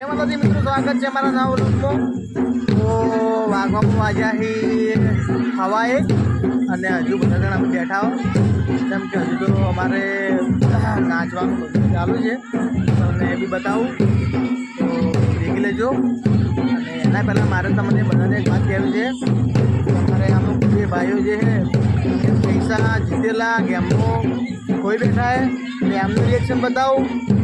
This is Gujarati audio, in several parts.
માતાજી મિત્રો, સ્વાગત છે મારા નવા વ્લોગમાં। તો વાગવામાં વાગ્યા છે હવાએ અને હજુ બધા જણા અમે બેઠા હો, કેમ કે હજુ તો અમારે નાચવાનું બધું ચાલુ છે, તમને એ બી બતાવું તો દેખી લેજો। અને એના પહેલાં મારે તમને બધાને એક વાત કહેવી છે, અમારે અમુક બે ભાઈઓ જે છે એ પૈસા જીતેલા ગેમમાં કોઈ બેઠા છે એટલે એમનું રિએક્શન બતાવું,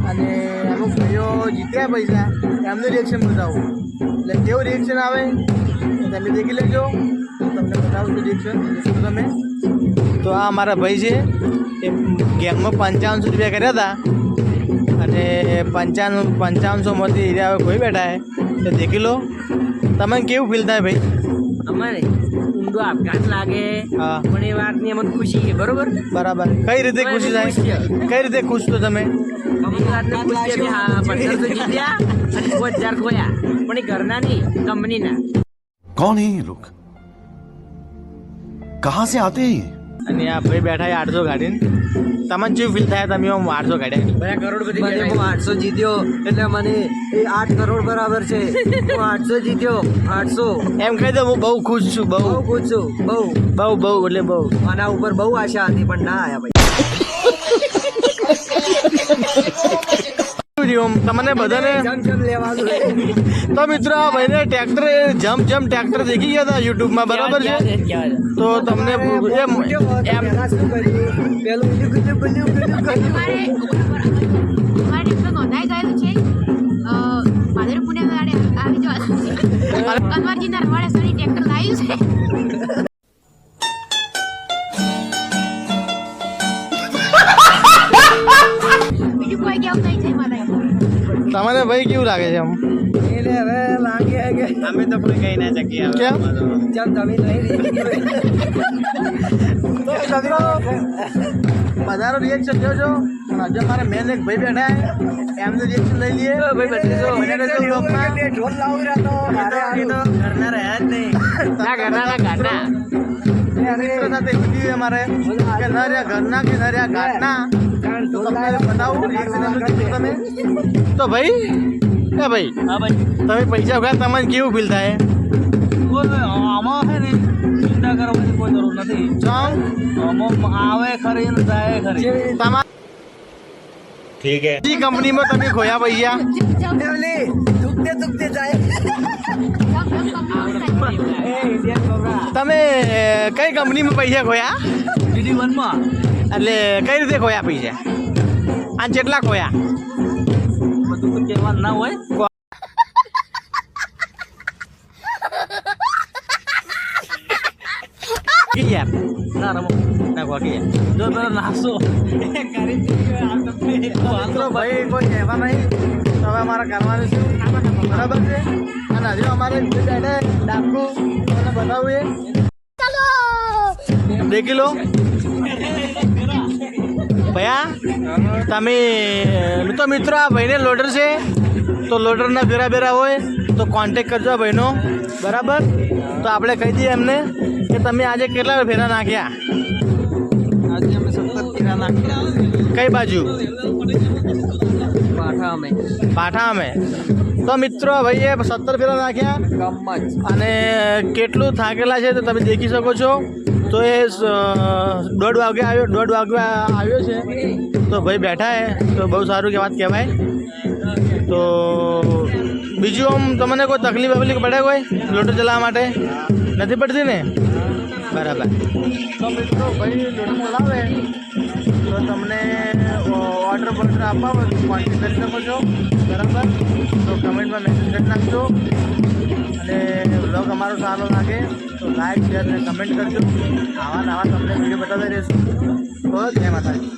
અને અમુક ભાઈઓ જીત્યા પૈસા એમનું રિએક્શન બતાવું, એટલે કેવું રિએક્શન આવે તમે દેખી લેજો, તમને બતાવું છું રિએક્શન તમે। તો આ અમારા ભાઈ છે એ ગેમમાં 5500 રૂપિયા કર્યા હતા, અને 5500માંથી હીરા કોઈ બેઠા છે તો દેખી લો, તમને કેવું ફીલ થાય ભાઈ? અમારે ઊંડો આપઘાત લાગે પણ એ વાતની અમને ખુશી છે, બરોબર બરાબર। કઈ રીતે ખુશી થાય? કઈ રીતે ખુશ તો તમે? અમુક વાતને ખુશ છે કે હા 1500 જીત્યા અને 5000 ખોયા, પણ એ ઘરના નહીં કંપનીના। कौन है ये लोग? कहाँ से आते हैं ये? અને આ ભાઈ બેઠા છે 800 ગાડીને, તમને કેવું ફીલ થાય? તમે આમ 800 ગાડ્યા, બધા કરોડપતિ મને હું 800 જીત્યો એટલે મને એ 8 કરોડ બરાબર છે। હું 800 જીત્યો, 800 એમ કહી દો હું બહુ ખુશ છું, બહુ બહુ ખુશ છું, બહુ એટલે બહુ। આના ઉપર બહુ આશા હતી પણ ના આયા ભાઈ। તમને બધાને જમ લેવાનું તો મિત્રો આ ભાઈને ટ્રેક્ટર જમ ટ્રેક્ટર દેખી ગયા હતા યુટ્યુબમાં, બરાબર છે? તો તમને પેલું તમને ભાઈ કેવું લાગે છે? આમ એને હવે લાગે કે અમે તો કોઈ કહી ના શકીએ કેમ? જમ તમે નહીં બધાનો રિએક્શન જોજો, અને હજુ મારે મેન એક ભાઈ બેઠા છે એમનું રિએક્શન લઈ લઈએ। ઢોલ લાવી રહ્યો ઘરના રહ્યા જ નહીં, ના ઘરના ઘાટા મિત્રો સાથે વિડીયો અમારે કે ન રહ્યા ઘરના કે ન રહ્યા ઘાટના, તો તમને બતાવું રિએક્શન એમનું કીધું તમે તો ભાઈ એ ભાઈ હા ભાઈ તમે પૈસા વગર તમને કેવું ફીલ થાય? આમાં છે ને ચિંતા કરવાની કોઈ જરૂર નથી, જાઉં આમાં આવે ખરી ને જાય ખરી। તમારી ठीक है। કંપનીમાં તમે ખોયા પૈસા? દુખતે જાય તમે કઈ કંપનીમાં પૈસા ખોયા? DD1 એટલે કઈ રીતે ખોયા પૈસા? આ કેટલા ખોયા? બધું તો કહેવાનું ના હોય। યાર ના રમો ના ખોટી જો તારો નાસો મિત્રો ભાઈ કોઈ કહેવા નહીં, તો હવે અમારે કરવાનું છે, બરાબર છે? અને હજુ અમારે ડાકુ તમને બતાવું એ દેખી લો ભૈયા તમે તો મિત્રો આ ભાઈને લોડર છે, તો લોડરના બેરા હોય તો કોન્ટેક કરજો આ ભાઈનો, બરાબર? તો આપણે કહી દઈએ એમને કે તમે આજે કેટલા ફેરા નાખ્યા? આજે અમે 17 ફેરા નાખ્યા। કઈ બાજુ? પાઠા અમે તો મિત્રો ભાઈએ 17 ફેરા નાખ્યા ગામમાં જ અને કેટલું થાકેલા છે તો તમે દેખી શકો છો। તો એ 1:30 વાગે આવ્યો છે, તો ભાઈ બેઠા છે, તો બહુ સારું કે વાત કહેવાય। તો બીજું આમ તમને કોઈ તકલીફ પડે કોઈ લોટર ચલાવવા માટે? નથી પડતી ને? બરાબર। તો મિત્રો ભાઈ લોટર ચલાવે તો તમને ઓર્ડર આપવા હોય તો કોન્ટેક્ટ કરી શકો છો, બરાબર? તો કમેન્ટમાં મેસેજ કરી નાખજો, અને બ્લોગ અમારો સારો લાગે તો લાઈક શેર અને કમેન્ટ કરજો। આવા નવા તમને વિડીયો બતાવતા રહીશું। તો જય માતાજી।